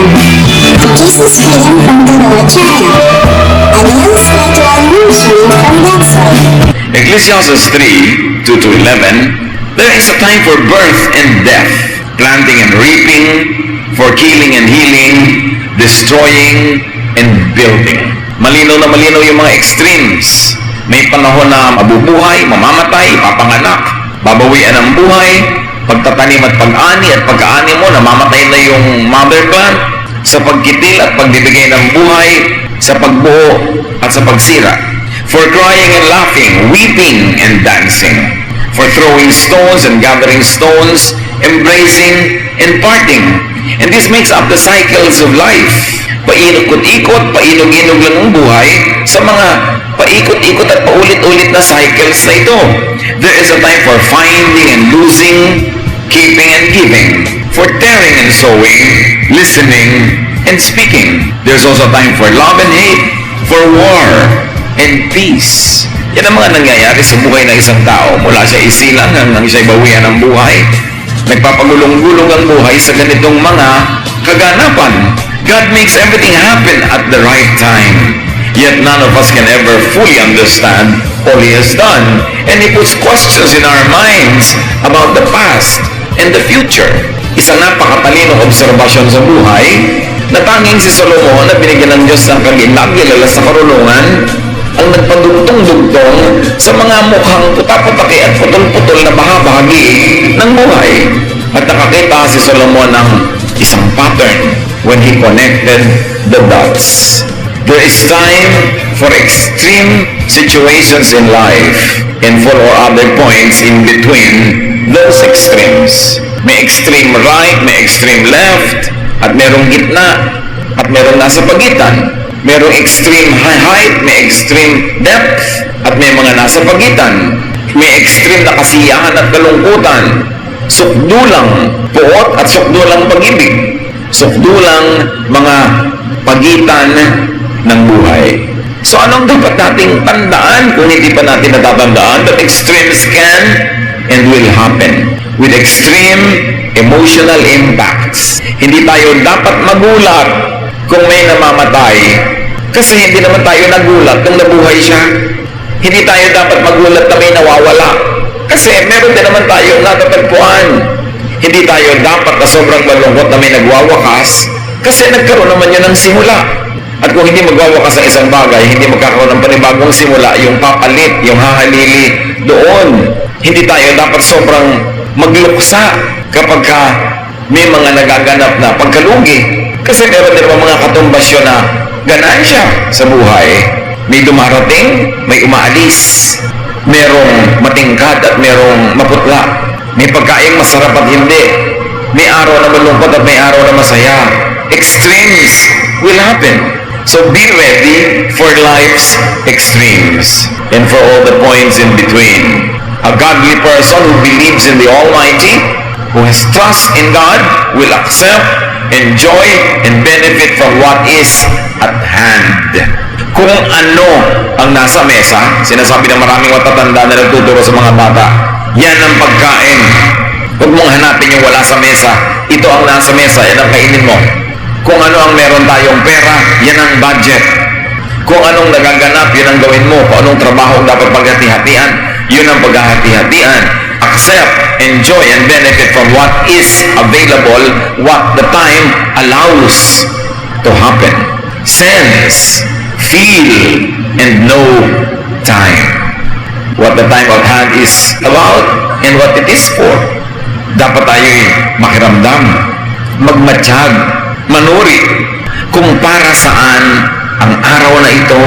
This is Helen from the Lord channel. And you'll stay to our nursery from that side. Ecclesiastes 3, 2 to 11, there is a time for birth and death, planting and reaping, for killing and healing, destroying and building. Malinaw na malinaw yung mga extremes. May panahon na mabubuhay, mamamatay, papanganak, babawian ang buhay, pagtatanim at pag-ani at pag-aani mo, namamatay na yung mother plant, sa pagkitil at pagbibigay ng buhay, sa pagbuo at sa pagsira. For crying and laughing, weeping and dancing, for throwing stones and gathering stones, embracing and parting. And this makes up the cycles of life. Paikot-ikot, painog-inog lang ang buhay sa mga paikot-ikot at paulit-ulit na cycles na ito. There is a time for finding and losing, keeping and giving, for tearing and sowing, listening and speaking. There's also time for love and hate, for war and peace. Yan ang mga nangyayari sa buhay ng isang tao mula siya isilang hanggang siya bawian ng buhay. Nagpapagulong-gulong ang buhay sa ganitong mga kaganapan. God makes everything happen at the right time. Yet none of us can ever fully understand all He has done. And He puts questions in our minds about the past and the future. Isang napakatalinong obserbasyon sa buhay na tanging si Solomon na binigyan ng Diyos ng kaginang kilala sa karunungan ang nagpadugtong-dugtong sa mga mukhang puta-putaki at putol-putol na bahagi ng buhay. At nakakita si Solomon ng isang pattern when he connected the dots. There is time for extreme situations in life and for other points in between those extremes. May extreme right, may extreme left, at merong gitna, at merong nasa pagitan. Merong extreme height, may extreme depth, at may mga nasa pagitan. May extreme na kasiyahan at kalungkutan. Sukdulang puot at sukdulang pag-ibig. Sukdulang mga pagitan ng buhay. So anong dapat nating tandaan kung hindi pa natin natatandaan that extremes can and will happen with extreme emotional impacts. Hindi tayo dapat magulat kung may namamatay kasi hindi naman tayo nagulat nung nabuhay siya. Hindi tayo dapat magulat na may nawawala kasi meron din naman tayong natatagpuan. Hindi tayo dapat na sobrang malungkot na may nagwawakas kasi nagkaroon naman yun ng simula. At kung hindi magwawakas ang isang bagay, hindi magkakaroon ng panibagong simula, yung papalit, yung hahalili doon. Hindi tayo dapat sobrang magluksa kapag may mga nagaganap na pagkalugi. Kasi meron din mga katumbasyon na ganansya sa buhay. May dumarating, may umaalis. Merong matingkad at merong maputla. May pagkain masarap at hindi. May araw na malungkot at may araw na masaya. Extremes will happen. So be ready for life's extremes and for all the points in between. A godly person who believes in the Almighty, who has trust in God, will accept, enjoy, and benefit from what is at hand. Kung ano ang nasa mesa, sinasabi ng maraming matatanda na nagtuturo sa mga bata, yan ang pagkain. Huwag mong hanapin yung wala sa mesa. Ito ang nasa mesa, yan ang kainin mo. Kung ano ang meron tayong pera, yan ang budget. Kung anong nagaganap, yun ang gawin mo. Kung anong trabaho dapat paghati-hatian, yun ang paghahati-hatian. Accept, enjoy, and benefit from what is available, what the time allows to happen. Sense, feel, and know time. What the time at hand is about and what it is for. Dapat tayo'y makiramdam, magmatsyag, manuri kung para saan ang araw na ito,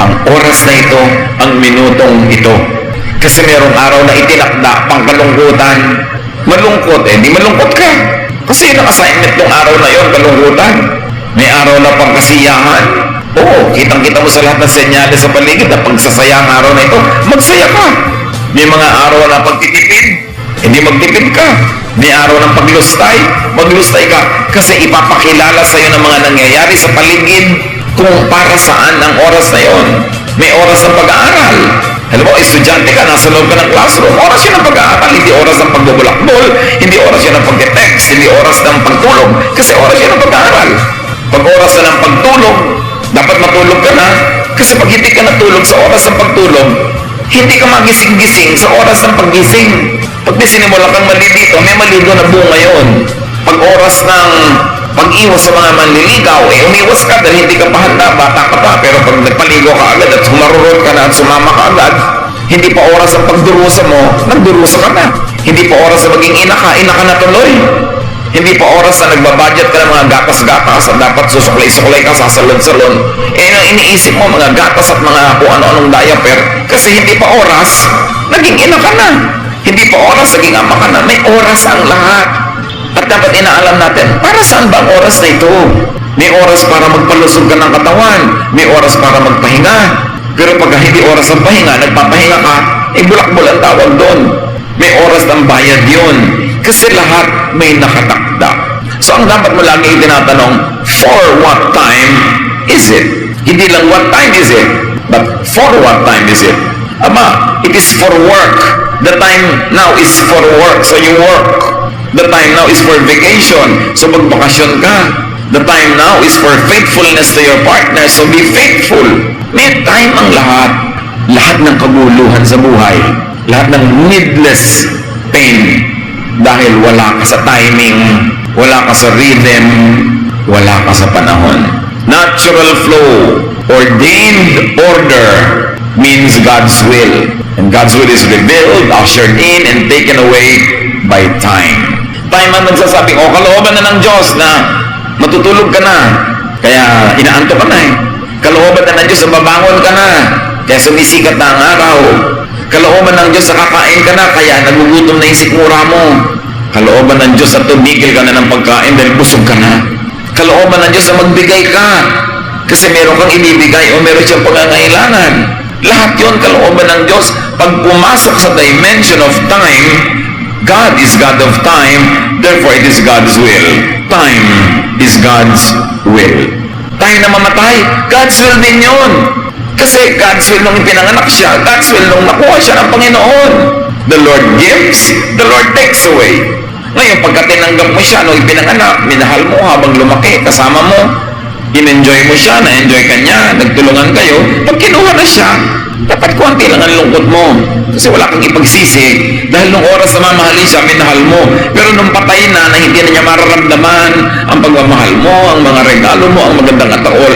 ang oras na ito, ang minutong ito. Kasi merong araw na itinakda pang kalungkutan. Malungkot, di malungkot ka. Kasi yun ang assignment ng araw na yun, kalungkutan. May araw na pang kasiyahan. Oo, kitang-kita mo sa lahat ng senyales sa paligid na pagsasaya ang araw na ito, magsaya ka. May mga araw na pagtitipid, hindi magtipid ka. May araw ng paglustay, maglustay ka. Kasi ipapakilala sa iyo ng mga nangyayari sa paligid kung para saan ang oras na yon. May oras ng pag-aaral. Alam mo, estudyante ka, nasa loob ka ng classroom, oras yun ng pag-aaral, hindi oras ng pagbubulakbol, hindi oras yun ng pag-text, hindi oras ng pagtulog, kasi oras yun ng pag-aaral. Pag oras na ng pagtulog, dapat matulog ka na. Kasi pag hindi ka natulog sa oras ng pagtulog, hindi ka magising-gising sa oras ng paggising. Pag sinimula kang malilito, may maligo na bunga yun. Pag oras ng pag-iwas sa mga manliligaw, umiwas ka dahil hindi ka pa handa, bata ka pa. Pero pag nagpaligo ka agad at humarurot ka na at sumama ka agad, hindi pa oras ang pagdurusa mo, nagdurusa ka na. Hindi pa oras na maging ina ka na tuloy. Hindi pa oras na nagbabudget ka ng mga gatas-gatas at dapat susuklay-suklay ka sa salon-salon. Iniisip mo mga gatas at mga kung ano-anong diaper kasi hindi pa oras, naging ina ka na. Hindi pa oras, naging ama ka na. May oras ang lahat. At dapat inaalam natin, para saan ba ang oras na ito? May oras para magpalusog ka ng katawan. May oras para magpahinga. Pero pag hindi oras ang pahinga, nagpapahinga ka, bulakbol ang tawag doon. May oras ng bayad yun. Kasi lahat may nakatakda. So ang dapat mo lagi itinatanong, for what time is it? Hindi lang what time is it, but for what time is it? Ama, it is for work. The time now is for work, so you work. The time now is for vacation, so magbakasyon ka. The time now is for faithfulness to your partner, so be faithful. May time ang lahat. Lahat ng kaguluhan sa buhay. Lahat ng needless pain. Dahil wala ka sa timing, wala ka sa rhythm, wala ka sa panahon. Natural flow, ordained order, means God's will. And God's will is revealed, ushered in, and taken away by time. Time ang nagsasabing, kalooban na ng Diyos na matutulog ka na, kaya inaanto ka na eh. Kalooban na ng Diyos na babangon ka na, kaya sumisikat na ang araw. Kalooban ng Diyos na kakain ka na, kaya nagugutom na yung sikmura mo. Kalooban ng Diyos na tumigil ka na ng pagkain dahil busog ka na. Kalooban ng Diyos na magbigay ka, kasi meron kang ibibigay o meron siyang pangangailangan. Lahat yun kalooban ng Diyos. Pag pumasok sa dimension of time, God is God of time, therefore it is God's will. Time is God's will. Tayo na mamatay, God's will din yun. Kasi God's will nung ipinanganak siya, God's will nung nakuha siya ng Panginoon. The Lord gives, the Lord takes away. Ngayon, pagka tinanggap mo siya nung ipinanganak, minahal mo habang lumaki, kasama mo, in-enjoy mo siya, na-enjoy ka niya, nagtulungan kayo, pag kinuha na siya, dapat konti lang ang lungkot mo. Kasi wala kang ipagsisi. Dahil nung oras na mamahalin siya, minahal mo. Pero nung patay na hindi na niya mararamdaman ang pagmamahal mo, ang mga regalo mo, ang magandang ataol,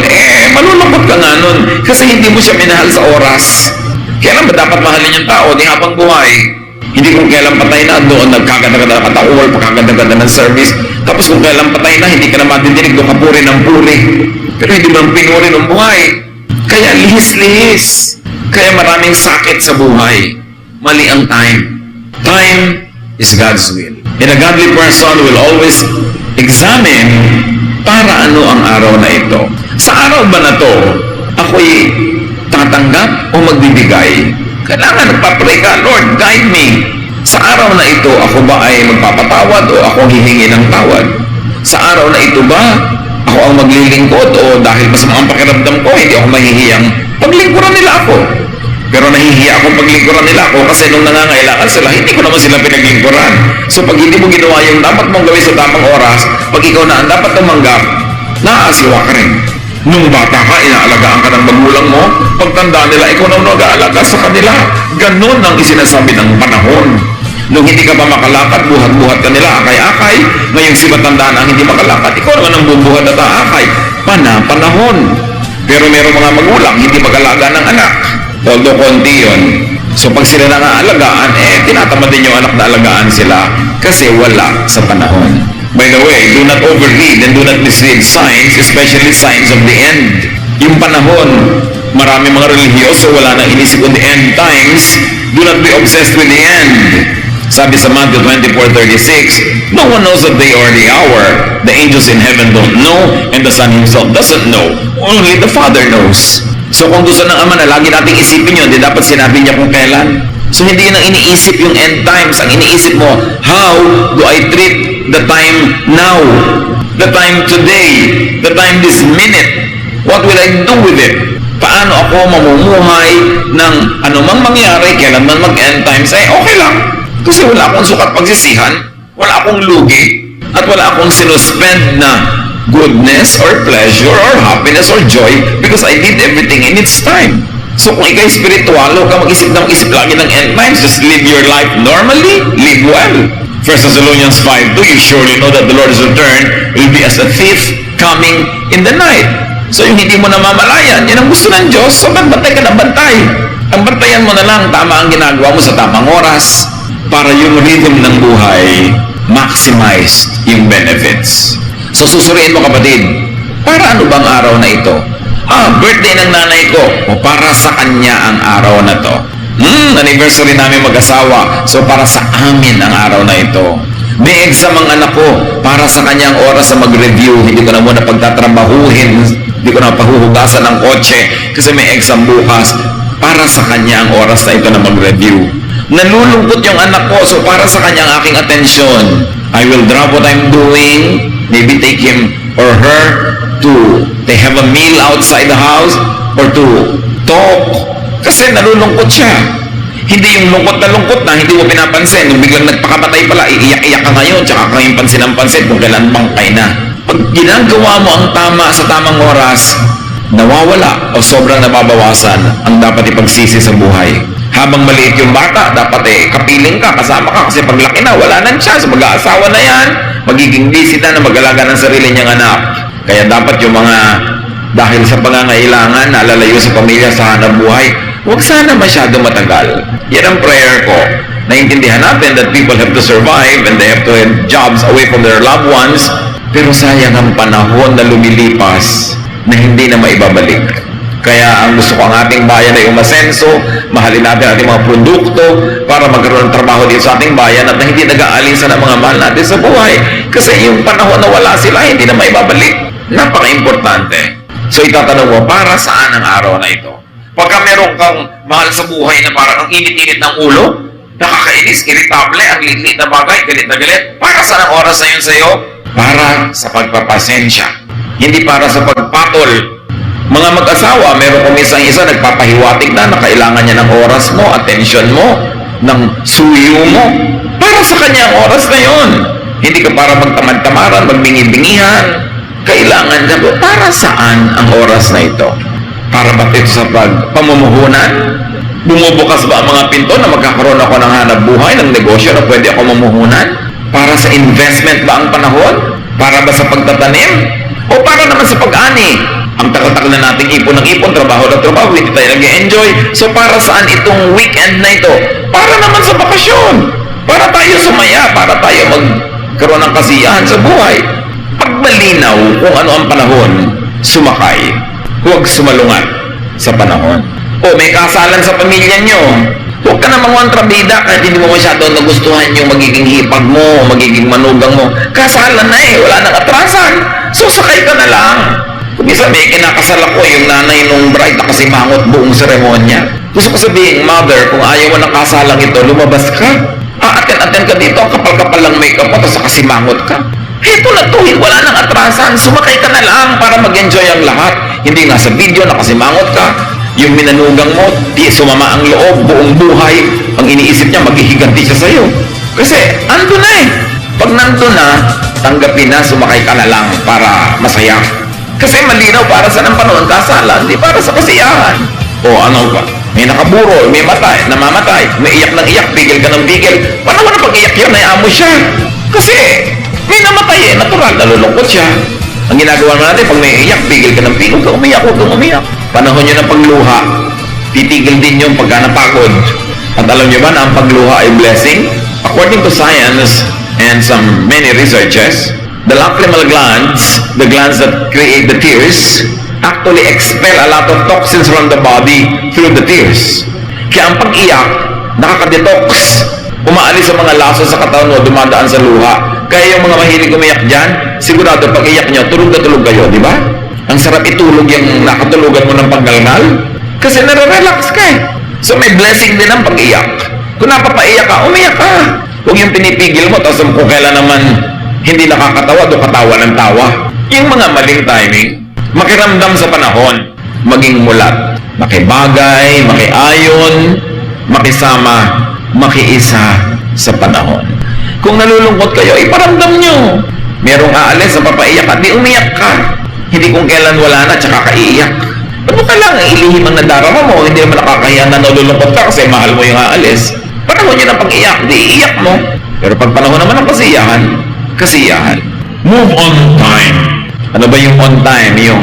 malulungkot ka nga nun. Kasi hindi mo siya minahal sa oras. Kailan ba dapat mahalin yung tao? Di habang buhay. Hindi kung kailan patay na, doon nagkaganda-ganda ng ataol, pagkaganda-ganda ng service. Tapos kung kailan patay na, hindi ka na matidinig, doon ka puri ng puri. Pero hindi mo pinuri ng buhay. Kaya lihis-lihis. Kaya maraming sakit sa buhay. Mali ang time. Time is God's will. And a godly person will always examine para ano ang araw na ito. Sa araw ba na to, ako'y tatanggap o magbibigay? Kailangan nagpapray ka, Lord, guide me. Sa araw na ito, ako ba ay magpapatawad o ako hihingi ng tawad? Sa araw na ito ba, ako ang maglilingkod o dahil masama ang pakiramdam ko, hindi ako mahihiyang paglingkuran nila ako. Pero nahihiya akong paglingkuran nila ako kasi nung nangangailangan sila, hindi ko naman sila pinaglingkuran. So pag hindi mo ginawa yung dapat mong gawin sa tamang oras, pag ikaw na ang dapat tumanggap, naaasiwa ka rin. Nung bata ka, inaalagaan ka ng magulang mo, pagtanda nila, ikaw na nag-aalaga sa kanila. Ganon ang isinasabi ng panahon. Nung hindi ka pa makalakad, buhat-buhat ka nila, akay-akay. Ngayong si matanda na hindi makalakad, ikaw naman ang bubuhat at aakay. Panahon. Pero meron mga magulang, hindi mag-alaga ng anak. Although konti yun. So pag sila nangaalagaan, tinatamad din yung anak na alagaan sila kasi wala sa panahon. By the way, do not overread and do not misread signs, especially signs of the end. Yung panahon, marami mga religyoso, wala nang inisip on the end times. Do not be obsessed with the end. Sabi sa Matthew 24:36, no one knows the day or the hour. The angels in heaven don't know, and the Son himself doesn't know. Only the Father knows. So kung gusto ng Ama na lagi nating isipin yun, di dapat sinabi niya kung kailan. So hindi yun ang iniisip yung end times. Ang iniisip mo, how do I treat the time now? The time today? The time this minute? What will I do with it? Paano ako mamumuhay ng anumang mangyari, kailan man mag-end times, okay lang. Kasi wala akong sukat pagsisihan, wala akong lugi, at wala akong sinuspend na goodness or pleasure or happiness or joy because I did everything in its time. So kung ikaw spiritual, huwag ka mag-isip lagi ng end times. Just live your life normally, live well. 1 Thessalonians 5:2, you surely know that the Lord's return will be as a thief coming in the night. So yung hindi mo namamalayan, yun ang gusto ng Diyos. So bantay ka ng bantay. Ang bantayan mo na lang, tama ang ginagawa mo sa tamang oras para yung rhythm ng buhay maximized yung benefits. So susuriin mo kapatid, para ano bang araw na ito? Birthday ng nanay ko. O para sa kanya ang araw na to. Anniversary namin mag-asawa. So para sa amin ang araw na ito. May exam ang anak ko. Para sa kanyang oras na mag-review. Hindi ko na muna pagtatrabahuhin. Hindi ko na pahuhugasan ng kotse. Kasi may exam bukas. Para sa kanya ang oras na ito na mag-review. Nalulungkot yung anak ko. So para sa kanya ang aking atensyon. I will drop what I'm doing. Maybe take him or her to they have a meal outside the house or to talk kasi nalulungkot siya. Hindi yung lungkot na hindi mo pinapansin, yung biglang nagpakamatay pala, iiyak-iyak ka ngayon, tsaka ka yung pansin ang pansin kung kailan bangkay na. Pag ginagawa mo ang tama sa tamang oras, nawawala o sobrang nababawasan ang dapat ipagsisi sa buhay. Habang maliit yung bata, dapat kapiling ka, kasama ka, kasi paglaki na, wala nang chance, mag-aasawa na yan, magiging busy na mag-alaga ng sarili niyang anak. Kaya dapat yung mga dahil sa pangangailangan, nalalayo sa pamilya sa hanap buhay, huwag sana masyado matagal. Yan ang prayer ko. Naintindihan natin that people have to survive and they have to have jobs away from their loved ones, pero sayang ang panahon na lumilipas na hindi na maibabalik. Kaya ang gusto ko ang ating bayan ay umasenso, mahalin natin ating mga produkto para magkaroon ng trabaho dito sa ating bayan at na hindi nag-aalinsan ang mga mahal natin sa buhay. Kasi yung panahon na wala sila, hindi na maibabalik. Napaka-importante. So itatanong mo, para saan ang araw na ito? Pagka meron kang mahal sa buhay na parang ang init-init ng ulo, nakakainis, irritable, ang liit na bagay, galit na galit, para saan ang oras na yun sa'yo? Para sa pagpapasensya. Hindi para sa pagpatol. Mga mag-asawa, meron kumisang isa nagpapahiwatig na kailangan niya ng oras mo, attention mo, ng suyo mo. Para sa kanya ang oras na yun. Hindi ka para magtamad-tamaran, magbingi-bingihan. Kailangan ka, para saan ang oras na ito? Para ba ito sa pamumuhunan? Bumubukas ba ang mga pinto na magkakaroon ako ng hanap buhay, ng negosyo na pwede ako mamuhunan? Para sa investment ba ang panahon? Para ba sa pagtatanim? O para naman sa pag-ani? Ang takal-takal na nating ipon ng ipon, trabaho ng trabaho, hindi tayo nag-enjoy. So para saan itong weekend na ito? Para naman sa bakasyon. Para tayo sumaya, para tayo magkaroon ng kasiyahan sa buhay. Pag malinaw kung ano ang panahon, sumakay. Huwag sumalungat sa panahon. O may kasalan sa pamilya nyo. Huwag ka namang mantrabida kahit hindi mo masyado nagustuhan yung magiging hipag mo, magiging manugang mo. Kasalan na wala nang atrasan. So sakay ka na lang. Kung isa may kinakasal ako, yung nanay nung bride nakasimangot buong seremonya. Gusto ko sabihin, mother, kung ayaw mo ng kasalang ito, lumabas ka. Aten-aten ka dito, ang kapal-kapal lang makeup mo, tapos nakasimangot ka. Heto na to, wala nang atrasan. Sumakay ka na lang para mag-enjoy ang lahat. Hindi nga sa video, nakasimangot ka. Yung minanugang mo, di sumama ang loob, buong buhay. Ang iniisip niya, maghihiganti siya sa'yo. Kasi, ando na Pag nandun na, tanggapin na, sumakay ka na lang para masaya. Kasi malinaw para sa ng panahon kasalan, di para sa kasiyahan. O ano ba? May nakaburo, may matay, namamatay, may iyak ng iyak, pigil ka ng pigil. Paano na pag-iyak yun, nayamo siya? Kasi may namatay natural, nalulungkot siya. Ang ginagawa natin, pag may iyak, pigil ka ng pigil, huwag kang umiyak. Panahon nyo ng pagluha, titigil din yung pagka napagod. At alam nyo ba na ang pagluha ay blessing? According to science and some many researches, the lacrimal glands, the glands that create the tears, actually expel a lot of toxins from the body through the tears. Kaya ang pag-iyak, nakaka-detox. Umaalis sa mga laso sa katawan mo, dumadaan sa luha. Kaya yung mga mahilig umiyak dyan, sigurado pag-iyak nyo, tulog na tulog kayo, di ba? Ang sarap itulog yung nakatulugan mo ng paggalngal. Kasi nare-relax ka So may blessing din ang pag-iyak. Kung napapaiyak ka, umiyak ka. Huwag yung pinipigil mo, tapos kung kailan naman hindi nakakatawa, do katawa ng tawa. Yung mga maling timing, makiramdam sa panahon, maging mulat, makibagay, makiayon, makisama, makiisa sa panahon. Kung nalulungkot kayo, iparamdam nyo. Merong aalis na papaiyak at di umiyak ka. Hindi kung kailan wala na, tsaka kaiiyak. Ano ka lang, ilihim ang nadarama mo, hindi naman nakakahiya na nalulungkot ka kasi mahal mo yung aalis. Panahon niya ng pag-iyak, di iiyak mo. Pero pag panahon naman ng kasiyahan, kasiyahan. Move on time. Ano ba yung on time? Yung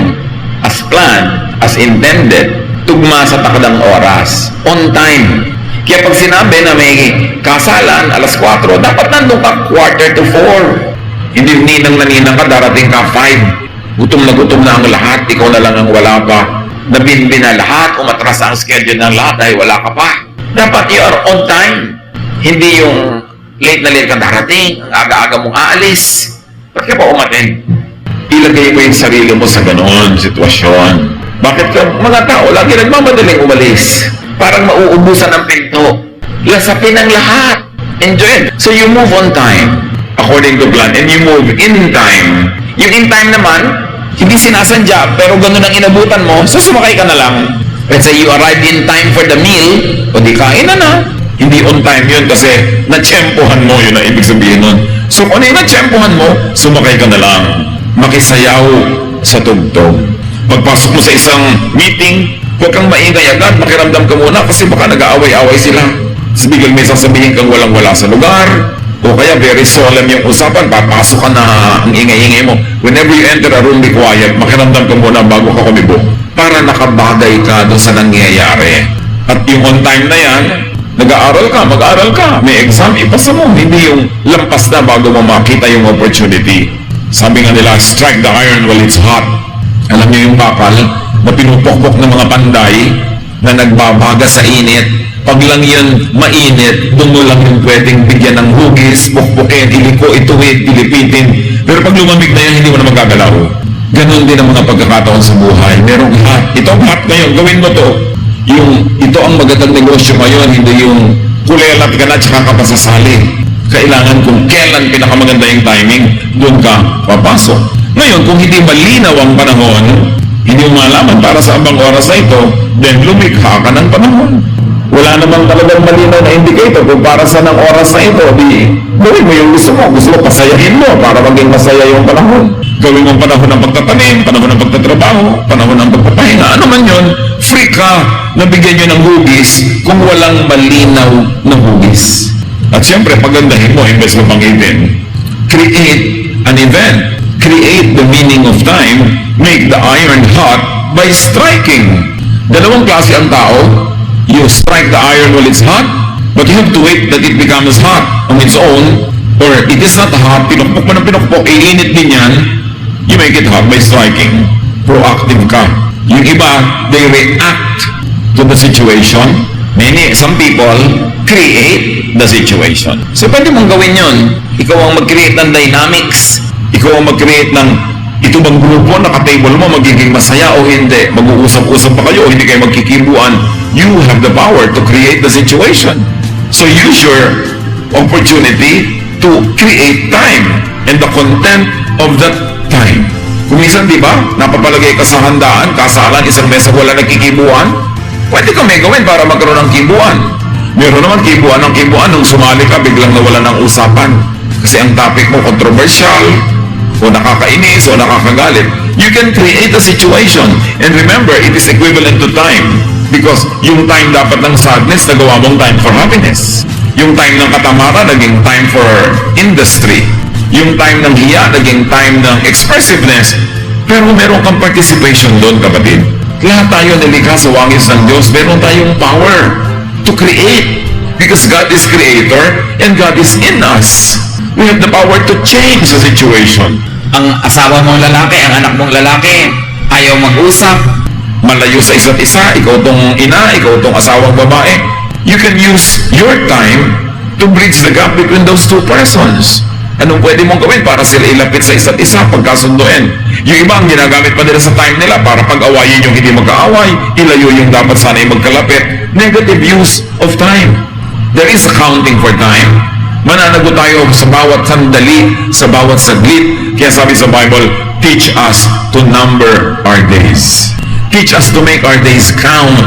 as planned, as intended, tugma sa takdang oras. On time. Kaya pag sinabi na may kasalan, alas 4, dapat nandun ka 3:45. Hindi ninang na ninang ka, darating ka 5. Gutom na ang lahat, ikaw na lang ang wala pa. Nabinbin na lahat, umatras ang schedule ng lahat dahil wala ka pa. Dapat you are on time. Hindi yung late na late ka darating, ang aga-aga mong aalis. Ba't ka pa umatin? Ilagay mo yung sarili mo sa ganoon sitwasyon. Bakit ka, mga tao, lagi nagmamadaling umalis. Parang mauubusan ang pinto. Lasapin ang lahat. Enjoy it. So you move on time, according to plan, and you move in time. Yung in time naman, hindi sinasadya, pero ganun ang inabutan mo, so sumakay ka na lang. Let's say you arrived in time for the meal, o di kain na. Hindi on time yun kasi natsyempohan mo, yun ang ibig sabihin nun. So kung ano yung natsyempohan mo, sumakay ka na lang. Makisayaw sa tugtog. Pagpasok mo sa isang meeting, huwag kang maingay agad, makiramdam ka muna kasi baka nag-aaway-aaway sila. Tapos biglang may sasabihin kang walang-wala sa lugar, o kaya very solemn yung usapan, papasok ka na ang ingay-ingay mo. Whenever you enter a room, be quiet, makiramdam ka muna bago ka kumibo para nakabagay ka doon sa nangyayari. At yung on time na yan, nag-aaral ka, mag-aaral ka, may exam, ipasa mo, hindi yung lampas na bago mo makita yung opportunity. Sabi nga nila, strike the iron while it's hot. Alam niyo yung bakal na pinupokpok ng mga panday na nagbabaga sa init. Pag lang yun mainit, doon mo lang yung pwedeng bigyan ng hugis, pukpukin, iliko, ituwid, pilipitin. Pero pag lumamig na yan, hindi mo na magagalaw. Ganon din ang mga pagkakataon sa buhay. Merong hot. Ito ang hot ngayon, gawin mo to. Ito ang magandang negosyo ngayon, hindi yung kulelat ka na tsaka ka pasasali. Kailangan kung kailan pinakamaganda yung timing, doon ka papasok. Ngayon, kung hindi malinaw ang panahon, hindi mo malaman para sa abang oras na ito, then lumikha ka ng panahon. Wala namang talagang malinaw na indicator kung para sa ng oras na ito, di gawin mo yung gusto mo. Gusto mo, pasayahin mo para maging masaya yung panahon. Gawin mo ang panahon ng pagtatanim, panahon ng pagtatrabaho, panahon ng pagpapahinga. Ano man yun, free ka na bigyan nyo ng hugis kung walang malinaw na hugis. At siyempre, pagandahin mo, imbes na pangitin. Create an event. Create the meaning of time. Make the iron hot by striking. Dalawang klase ang tao. You strike the iron while it's hot, but you have to wait that it becomes hot on its own, or it is not hot, pinukpok mo ng pinukpok, iinit din yan, you make it hot by striking. Proactive ka. Yung iba, they react to the situation. Some people create the situation. So pwede mong gawin yun. Ikaw ang mag-create ng dynamics. Ikaw ang mag-create ng ito bang grupo, naka-table mo, magiging masaya o hindi? Mag-uusap-usap pa kayo o hindi kayo magkikibuan? You have the power to create the situation. So use your opportunity to create time and the content of that time. Kung minsan, di ba, napapalagay ka sa handaan, kasalan, isang mesa wala nagkikibuan, pwede ka may gawin para magkaroon ng kibuan. Meron naman kibuan ng kibuan nung sumali ka, biglang nawala ng usapan. Kasi ang topic mo controversial, o nakakainis, o nakakagalit. You can create a situation. And remember, it is equivalent to time. Because yung time dapat ng sadness, nagawa mong time for happiness. Yung time ng katamaran, naging time for industry. Yung time ng hiya, naging time ng expressiveness. Pero meron kang participation doon, kapatid. Lahat tayo nilikha sa wangis ng Diyos. Meron tayong power to create. Because God is creator and God is in us. We have the power to change the situation. Ang asawa mong lalaki, ang anak mong lalaki, ayaw mag-usap. Malayo sa isa't isa, ikaw tong ina, ikaw tong asawang babae. You can use your time to bridge the gap between those two persons. Anong pwede mong gawin para sila ilapit sa isa't isa, pagkasunduin? Yung iba ang ginagamit pa nila sa time nila para pag-awayin yung hindi magkaaway, ilayo yung dapat sana'y magkalapit. Negative use of time. There is accounting for time. Mananagot tayo sa bawat sandali, sa bawat saglit. Kaya sabi sa Bible, teach us to number our days. Teach us to make our days count.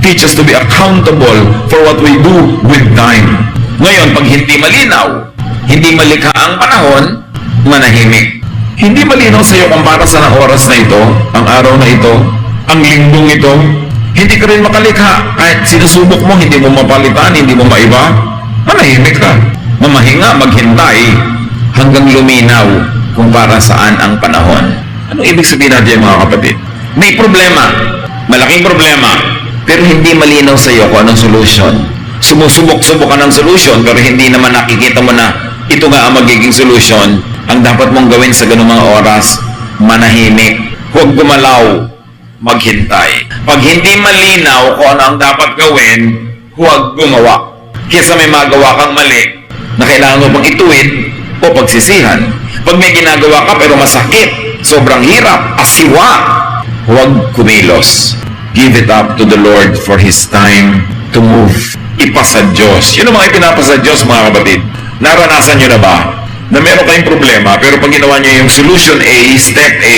Teach us to be accountable for what we do with time. Ngayon, pag hindi malinaw, hindi malikha ang panahon, manahimik. Hindi malinaw sa iyo kung para sa oras na ito, ang araw na ito, ang linggong ito. Hindi ka rin makalikha. Kahit sinusubok mo, hindi mo mapalitan, hindi mo maiba. Manahimik ka. Mamahinga, maghintay hanggang luminaw kung para saan ang panahon. Anong ibig sabihin natin mga kapatid? May problema, malaking problema, pero hindi malinaw sa iyo kung anong solusyon. Sumusubok-subok ka ng solusyon pero hindi naman nakikita mo na ito nga ang magiging solusyon. Ang dapat mong gawin sa ganung mga oras, manahimik. Huwag gumalaw, maghintay. Pag hindi malinaw kung ano ang dapat gawin, huwag gumawa. Kesa may magawa kang mali na kailangan mo pang ituwid o pagsisihan. Pag may ginagawa ka pero masakit, sobrang hirap, asiwa, huwag kumilos. Give it up to the Lord for His time to move. Ipasa Diyos. Yun ang mga ipinapasa Diyos, mga kapatid. Naranasan nyo na ba na meron kayong problema pero pag ginawa nyo yung solution A, step A,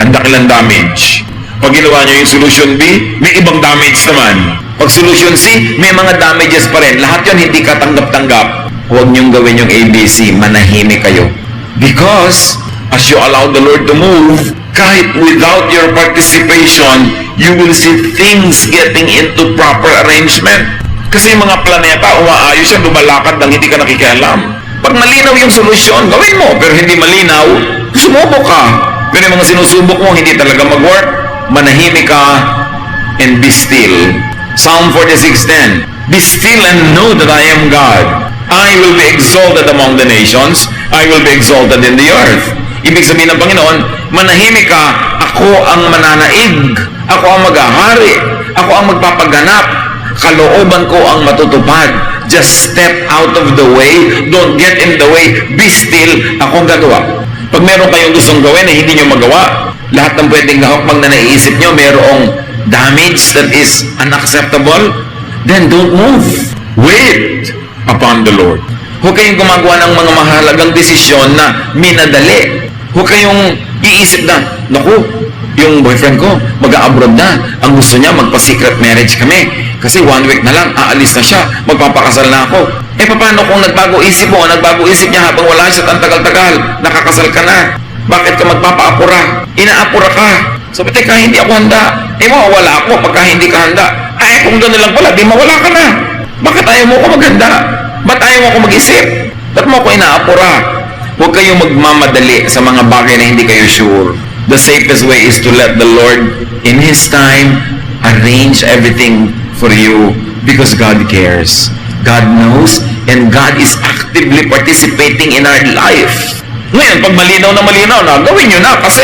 ang dakilang damage. Pag ginawa nyo yung solution B, may ibang damage naman. Pag solution C, may mga damages pa rin. Lahat yun hindi ka tanggap-tanggap. Huwag nyong gawin yung ABC, manahimik kayo. Because, as you allow the Lord to move, kahit without your participation, you will see things getting into proper arrangement. Kasi yung mga planeta, umaayos yan, lumalakad nang hindi ka nakikialam. Pag malinaw yung solusyon, gawin mo. Pero hindi malinaw, sumubok ka. Pero yung mga sinusubok mo, hindi talaga mag-work, manahimik ka and be still. Psalm 46:10, be still and know that I am God. I will be exalted among the nations. I will be exalted in the earth. Ibig sabihin ng Panginoon, manahimik ka, ako ang mananaig. Ako ang maghahari. Ako ang magpapaganap. Kalooban ko ang matutupad. Just step out of the way. Don't get in the way. Be still. Ako ang gagawa. Pag meron kayong gustong gawin na hindi nyo magawa, lahat ng pwedeng gahokmang na naiisip nyo, merong damage that is unacceptable, then don't move. Wait upon the Lord. Huwag kayong gumagawa ng mga mahalagang desisyon na minadali. Huwag kayong iisip na, naku, yung boyfriend ko, mag-a-abroad na. Ang gusto niya, magpa-secret marriage kami. Kasi 1 week na lang, aalis na siya, magpapakasal na ako. Eh, paano kung nagbago isip mo, nagbago isip niya habang wala siya at ang tagal-tagal, nakakasal ka na? Bakit ka magpapaapura? Inaapura ka. Sabi, teka, hindi ako handa. Eh, mawawala ako pagka hindi ka handa. Ay, kung gano'n lang pala, di mawala ka na. Bakit ayaw mo ako maghanda? Ba't ayaw mo ako mag-isip? Ba't mo ako inaapura? Huwag kayong magmamadali sa mga bagay na hindi kayo sure. The safest way is to let the Lord, in His time, arrange everything for you because God cares. God knows and God is actively participating in our life. Ngayon, pag malinaw na, gawin nyo na kasi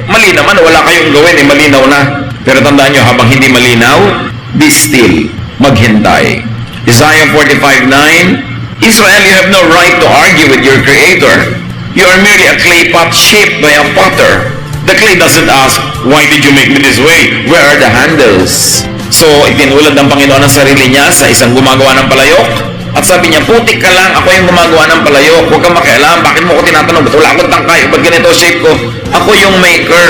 mali naman, wala kayong gawin, malinaw na. Pero tandaan nyo, habang hindi malinaw, be still, maghintay. Isaiah 45:9, Israel, you have no right to argue with your Creator. You are merely a clay pot shaped by a potter. The clay doesn't ask, why did you make me this way? Where are the handles? So, itinulad ng Panginoon ang sarili niya sa isang gumagawa ng palayok. At sabi niya, putik ka lang, ako yung gumagawa ng palayok. Huwag kang makialam, bakit mo ko tinatanong? Ba't wala akong tangkay? Ba't ganito shape ko? Ako yung maker,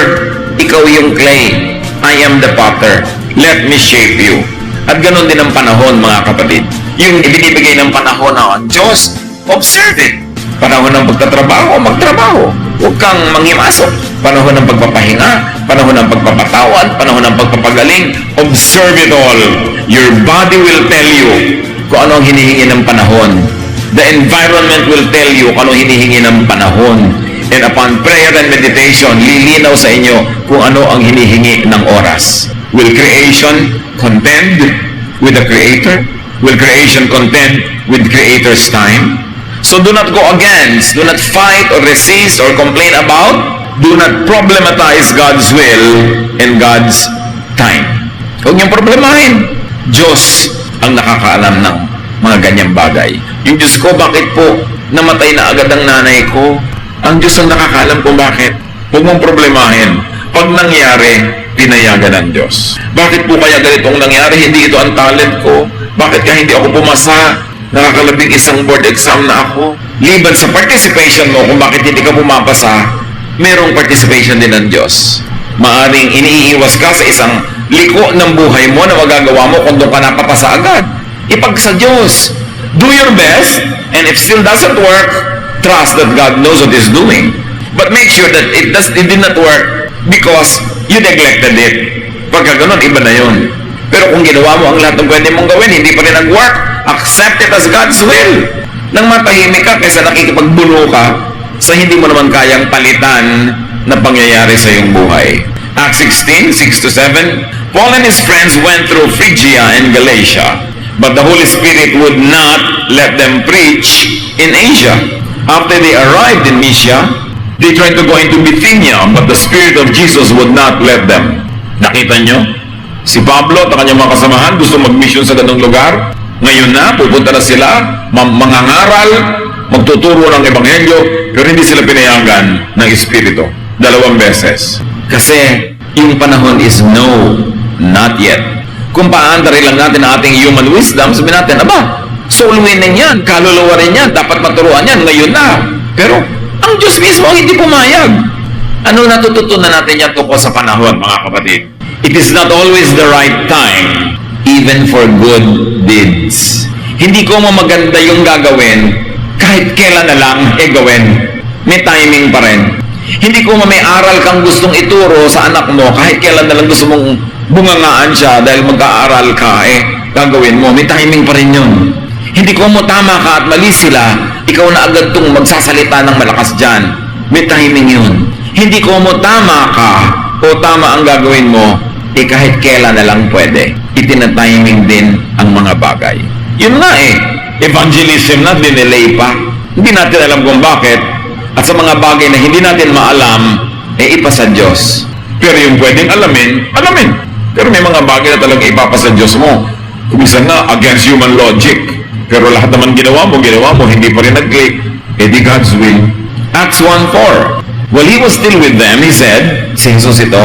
ikaw yung clay. I am the potter. Let me shape you. At ganun din ang panahon, mga kapatid. Yung ibinibigay ng panahon ng Diyos, observe it. Panahon ng pagtatrabaho, magtrabaho. Huwag kang manghimasok. Panahon ng pagpapahinga, panahon ng pagpapatawad, panahon ng pagpapagaling. Observe it all. Your body will tell you kung ano ang hinihingi ng panahon. The environment will tell you kung ano hinihingi ng panahon. And upon prayer and meditation, lilinaw sa inyo kung ano ang hinihingi ng oras. Will creation contend with the Creator? Will creation contend with Creator's time? So do not go against, do not fight or resist or complain about, do not problematize God's will and God's time. Huwag niyong problemahin. Diyos ang nakakaalam ng mga ganyang bagay. Yung Diyos ko, bakit po namatay na agad ang nanay ko? Ang Diyos ang nakakaalam kung bakit. Huwag mong problemahin. Pag nangyari, pinayagan ng Diyos. Bakit po kaya ganitong nangyari? Hindi ito ang talent ko. Bakit kaya hindi ako pumasa? Nakakalabing isang board exam na ako. Liban sa participation mo kung bakit hindi ka pumapasa, merong participation din ng Diyos. Maaring iniiwas ka sa isang liko ng buhay mo na magagawa mo kung doon ka napapasa agad. Ipag sa Diyos. Do your best, and if still doesn't work, Trust that God knows what He's doing. But make sure that it did not work because you neglected it. Pagka ganun, iba na yun. Pero kung ginawa mo ang lahat ng pwede mong gawin, hindi pa rin nag-work, accept it as God's will. Nang matahimik ka kaysa nakikipagbulo ka sa hindi mo naman kayang palitan na pangyayari sa iyong buhay. Acts 16, 6-7, Paul and his friends went through Phrygia and Galatia, but the Holy Spirit would not let them preach in Asia. After they arrived in Mysia, they tried to go into Bithynia, but the Spirit of Jesus would not let them. Nakita nyo? Si Pablo at ang kanyang mga kasamahan gusto mag-mission sa ganung lugar. Ngayon na, pupunta na sila, mangangaral, magtuturo ng Ebanghelyo, pero hindi sila pinayagan ng Espiritu. 2 beses. Kasi yung panahon is no, not yet. Kung paandari lang natin ang ating human wisdom, sabihin natin, aba, soul winning yan, kaluluwa rin yan, dapat maturuan yan, ngayon na. Pero ang Diyos mismo hindi pumayag. Ano natututunan natin yan tungkol sa panahon, mga kapatid? It is not always the right time, even for good deeds. Hindi ko maganda yung gagawin, kahit kailan na lang, gawin. May timing pa rin. Hindi ko may aral kang gustong ituro sa anak mo, kahit kailan na lang gusto mong bungangaan siya dahil mag-aaral ka, gagawin mo. May timing pa rin yun. Hindi ko tama ka at mali sila, ikaw na agad itong magsasalita ng malakas dyan. May timing yun. Hindi ko tama ka o tama ang gagawin mo, kahit kailan na lang pwede. Itinatiming din ang mga bagay. Yun nga evangelism na dinelay pa. Hindi natin alam kung bakit. At sa mga bagay na hindi natin maalam, ipasa Diyos. Pero yung pwedeng alamin. Pero may mga bagay na talagang ipapasa Diyos mo. Kuminsan nga, against human logic. Pero lahat naman ginawa mo, hindi pa rin nag-click. Di God's will. Acts 1:4. While he was still with them, he said, si Jesus ito,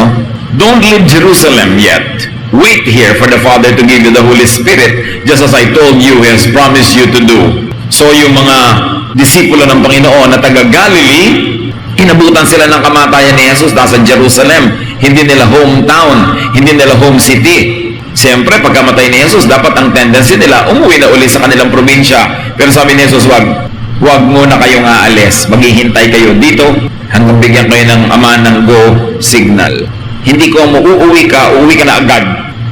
don't leave Jerusalem yet. Wait here for the Father to give you the Holy Spirit, just as I told you, He has promised you to do. So yung mga disipulo ng Panginoon na taga-Galilee, inabutan sila ng kamatayan ni Jesus nasa Jerusalem. Hindi nila hometown, hindi nila home city. Siyempre, pagkamatay ni Jesus, dapat ang tendency nila, umuwi na uli sa kanilang probinsya. Pero sabi ni Jesus, wag muna kayong aalis. Maghihintay kayo dito hanggang bigyan kayo ng Ama ng go signal. Hindi ko uuwi ka na agad.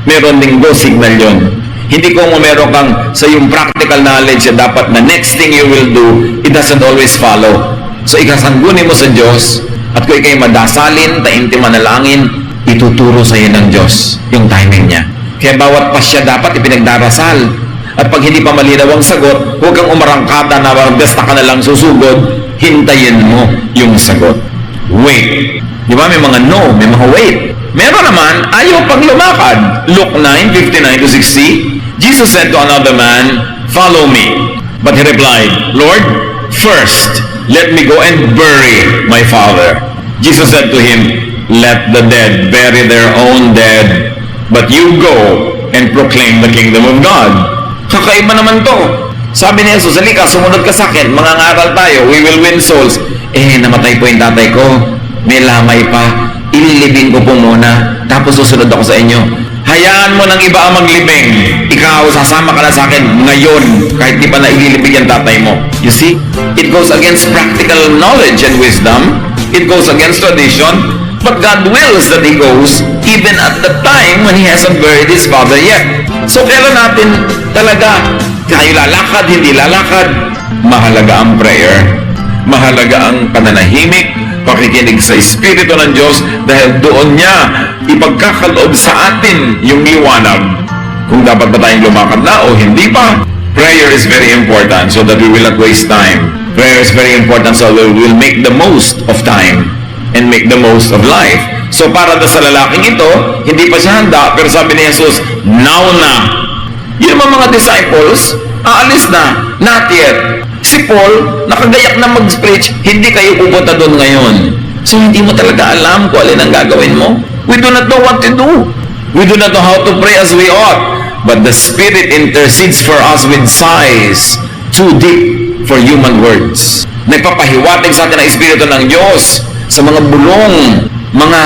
Meron ding go signal yon. Hindi ko meron kang sa yung practical knowledge na dapat na next thing you will do, it doesn't always follow. So ikasangguni mo sa Diyos at kung ikay madasalin, taimtim manalangin, ituturo sa iyo ng Diyos yung timing niya. Kaya bawat pasya dapat ipinagdarasal. At pag hindi pa malinaw ang sagot, huwag kang umarangkata na basta ka na lang susugod, hintayin mo yung sagot. Wait. Di ba? May mga no, may mga wait. Meron naman, ayaw pang lumakad. Luke 9:59-60, Jesus said to another man, follow me. But he replied, Lord, first, let me go and bury my father. Jesus said to him, let the dead bury their own dead, but you go and proclaim the kingdom of God. Kakaiba naman to. Sabi ni Jesus, halika, sumunod ka sa akin, mangangaral tayo, we will win souls. Namatay po yung tatay ko, may lamay pa, ililibing ko po muna, tapos susunod ako sa inyo. Hayaan mo ng iba ang maglibing, ikaw, sasama ka na sa akin ngayon, kahit di pa na ililibing yung tatay mo. You see, it goes against practical knowledge and wisdom, it goes against tradition, but God wills that He goes even at the time when He hasn't buried His father yet. So kailan natin talaga tayo lalakad, hindi lalakad? Mahalaga ang prayer, mahalaga ang pananahimik, pakikinig sa Espiritu ng Diyos dahil doon niya ipagkakaloob sa atin yung liwanag kung dapat ba tayong lumakad na o hindi pa. Prayer is very important so that we will not waste time. Prayer is very important so that we will make the most of time and make the most of life. So para sa lalaking ito, hindi pa siya handa, pero sabi ni Jesus, now na. Yung mga disciples, aalis na, not yet. Si Paul, nakagayak na mag-preach, hindi kayo pupunta doon ngayon. So hindi mo talaga alam kung alin ang gagawin mo. We do not know what to do. We do not know how to pray as we ought. But the Spirit intercedes for us with sighs too deep for human words. Nagpapahiwatig sa atin ang Espiritu ng Diyos sa mga bulong, mga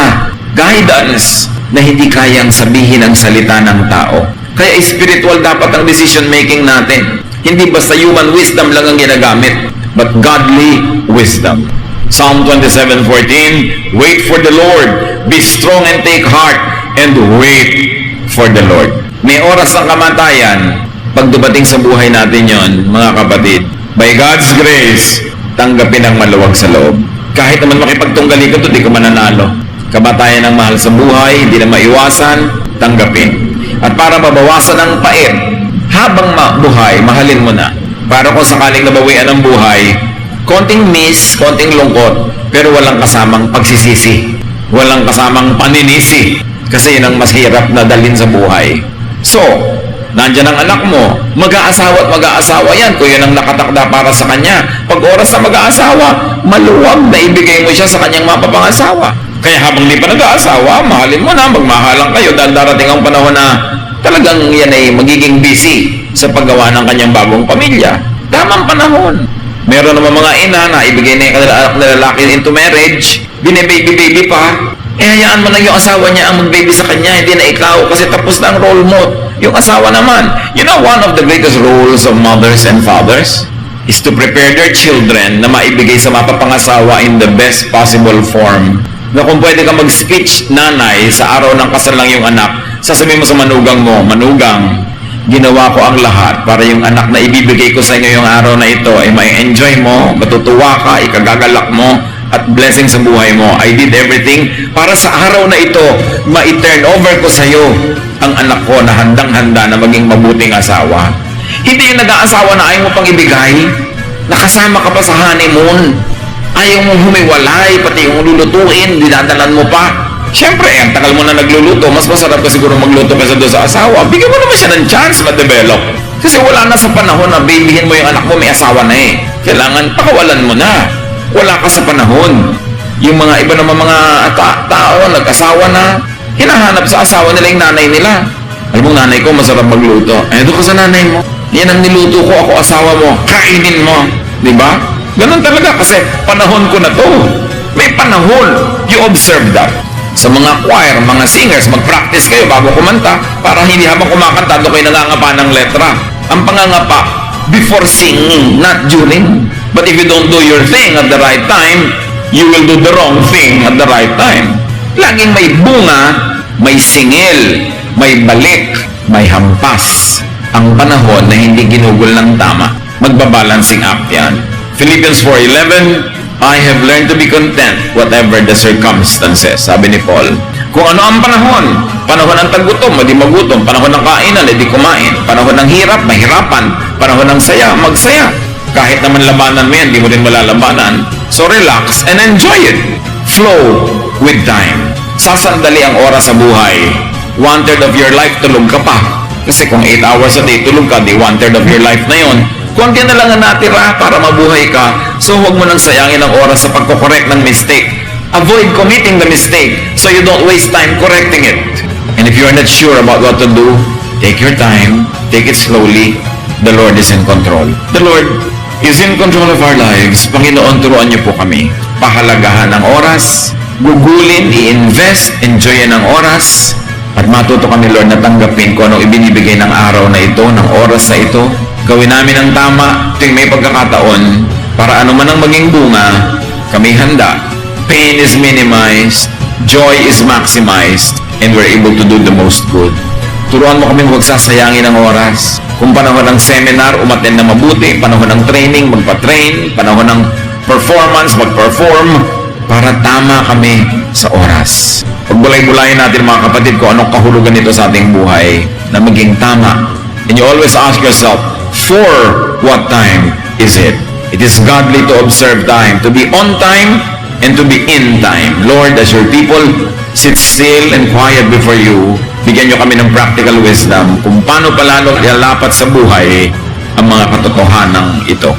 guidance na hindi kayang sabihin ang salita ng tao. Kaya spiritual dapat ang decision making natin. Hindi basta human wisdom lang ang ginagamit. but godly wisdom. Psalm 27:14, wait for the Lord, be strong and take heart, and wait for the Lord. May oras ng kamatayan, pag dumating sa buhay natin yon, mga kapatid, by God's grace, tanggapin ang maluwag sa loob. Kahit naman makipagtunggali ka to, di ka mananalo. Kamatayan ng mahal sa buhay, hindi na maiwasan, tanggapin. At para mabawasan ang pait, habang buhay, mahalin mo na. Para kung sakaling nabawian ang buhay, konting miss, konting lungkot, pero walang kasamang pagsisisi. Walang kasamang paninisi. Kasi yun ang mas hirap na dalhin sa buhay. So, nandyan ang anak mo, mag-aasawa at mag-aasawa yan kung yun ang nakatakda para sa kanya. Pag oras na mag-aasawa, maluwag na ibigay mo siya sa kanyang mapapangasawa. Kaya habang di pa nag-aasawa, mahalin mo na, magmahalan kayo dahil darating ang panahon na talagang yan ay magiging busy sa paggawa ng kanyang bagong pamilya. Tamang panahon. Meron naman mga ina na ibigay na yung anak na lalaki into marriage, bine-baby-baby pa, hayaan mo na yung asawa niya ang mag-baby sa kanya, hindi na ikaw, kasi tapos na ang role mo. Yung asawa naman, you know, one of the greatest roles of mothers and fathers is to prepare their children na maibigay sa mapapangasawa in the best possible form. Na kung pwede ka mag-speech, nanay, sa araw ng kasal lang yung anak, sasabihin mo sa manugang mo, manugang, ginawa ko ang lahat para yung anak na ibibigay ko sa inyo yung araw na ito ay mai-enjoy mo, matutuwa ka, ikagagalak mo, at blessing sa buhay mo. I did everything para sa araw na ito, ma-turn over ko sa iyo ang anak ko na handang-handa na maging mabuting asawa. Hindi yung nag-aasawa na ayaw mo pang ibigay, nakasama ka pa sa honeymoon, ayaw mong humiwalay, pati yung lulutuin, dinadalan mo pa. Siyempre, ang tagal mo na nagluluto, mas masarap ka siguro magluto kaysa doon sa asawa. Bigyan mo naman siya ng chance ma-develop. Kasi wala na sa panahon na babyhin mo yung anak mo, may asawa na eh. Kailangan pakawalan mo na. Wala ka sa panahon. Yung mga iba naman mga tao, nag-asawa na, hinahanap sa asawa nila yung nanay nila. Alam mo, nanay ko masarap magluto. Doon ka sa nanay mo. Yan ang niluto ko, ako asawa mo. Kainin mo. Diba? Ganun talaga kasi panahon ko na to. May panahon. You observe that. Sa mga choir, mga singers, mag-practice kayo bago kumanta para hindi habang kumakanta doon kayo nangangapa ng letra. Ang pangangapa, before singing, not during. But if you don't do your thing at the right time, you will do the wrong thing at the right time. Laging may bunga, may singil, may balik, may hampas. Ang panahon na hindi ginugol ng tama. Magbabalancing act yan. Philippians 4:11, I have learned to be content whatever the circumstances. Sabi ni Paul, kung ano ang panahon, panahon ng tagutom, di magutom, panahon ng kainan, di kumain, panahon ng hirap, mahirapan, panahon ng saya, magsaya. Kahit naman labanan mo yan, di mo rin malalabanan. So relax and enjoy it. Flow with time. Sasandali ang oras sa buhay. 1/3 of your life, tulog ka pa. Kasi kung 8 hours a day, tulog ka, di 1/3 of your life na yon. Konti na lang ang natira para mabuhay ka. So huwag mo nang sayangin ang oras sa pagko-correct ng mistake. Avoid committing the mistake so you don't waste time correcting it. And if you're not sure about what to do, take your time, take it slowly. The Lord is in control. The Lord is in control of our lives. Panginoon, turuan niyo po kami. Pahalagahan ng oras, gugulin, i-invest, enjoyin ang oras, at matuto kami, Lord, na tanggapin kung anong ibinibigay ng araw na ito, ng oras na ito. Gawin namin ang tama tuwing may pagkakataon para anuman ang maging bunga, kami handa. Pain is minimized, joy is maximized, and we're able to do the most good. Turuan mo kami huwag sasayangin ang oras. Kung panahon ng seminar, umattend na mabuti. Panahon ng training, magpa-train. Panahon ng performance, mag-perform. Para tama kami sa oras. Pagbulay-bulayin natin mga kapatid kung anong kahulugan nito sa ating buhay na maging tama. And you always ask yourself, for what time is it? It is godly to observe time, to be on time and to be in time. Lord, as your people sit still and quiet before you, bigyan nyo kami ng practical wisdom kung paano palalo ilalapat sa buhay ang mga katotohanan ito.